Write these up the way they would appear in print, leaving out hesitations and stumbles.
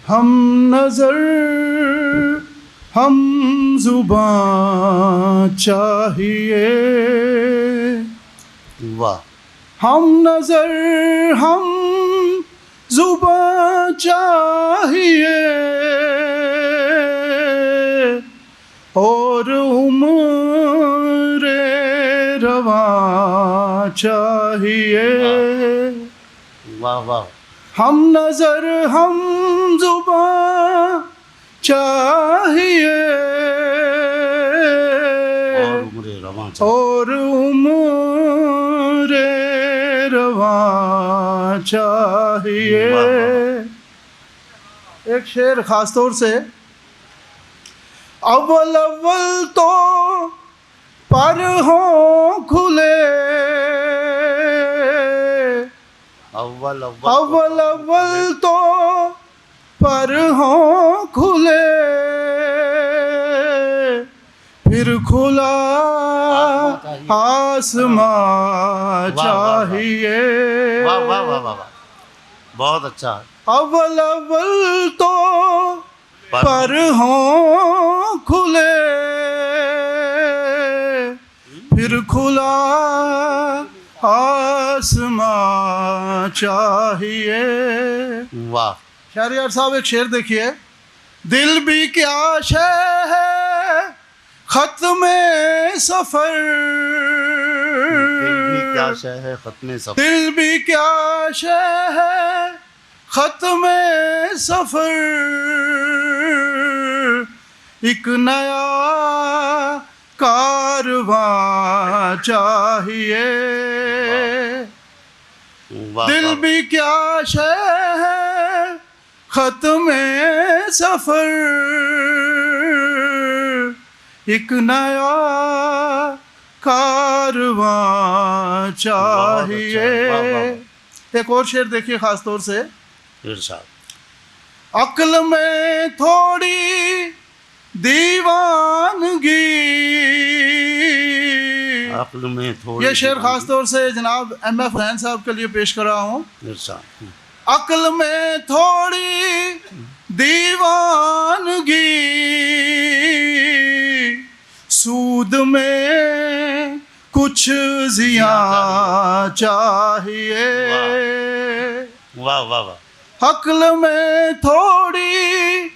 हम नजर हम जुबान चाहिए, वाह, हम नजर हम जुबान चाहिए और उम्र रवा चाहिए। वाह वाह, हम नजर हम जुबान चाहिए और उम्र रवां चाहिए। और उम्र रवा चाहिए। एक शेर खास तौर से, अव्वल अव्वल तो पर हों खुले, अव्वल अव्वल अव्वल तो पर हों खुले, फिर खुला आसमां चाहिए। वाह वाह वाह वाह, बहुत अच्छा। अव्वल अव्वल तो पर हों खुले, फिर खुला आसमां चाहिए। वाह, शहरयार साहब एक शेर देखिए, दिल भी क्या शय है खत्म सफर, दिल भी क्या शय है खत्म सफर, दिल भी क्या शय है खत्म सफर, एक नया कारवां चाहिए। वाह, दिल वाह, भी क्या शय है खत्म सफर, एक नया कारवां चाहिए। वाह, वाह, वाह। एक और शेर देखिए खास तौर से, इरशाद, अक्ल में थोड़ी दीवानगी, अक्ल में थोड़ी, ये शेर खास तौर से जनाब M.F. हुसैन साहब के लिए पेश कर रहा हूँ। इरशाद, अक्ल में थोड़ी दीवानगी, सूद में कुछ जिया चाहिए। वाह वाह वाह, अक्ल में थोड़ी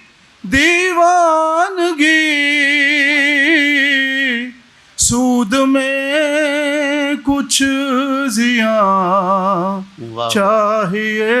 दीवानगी, सूद में कुछ जिया वाह, चाहिए।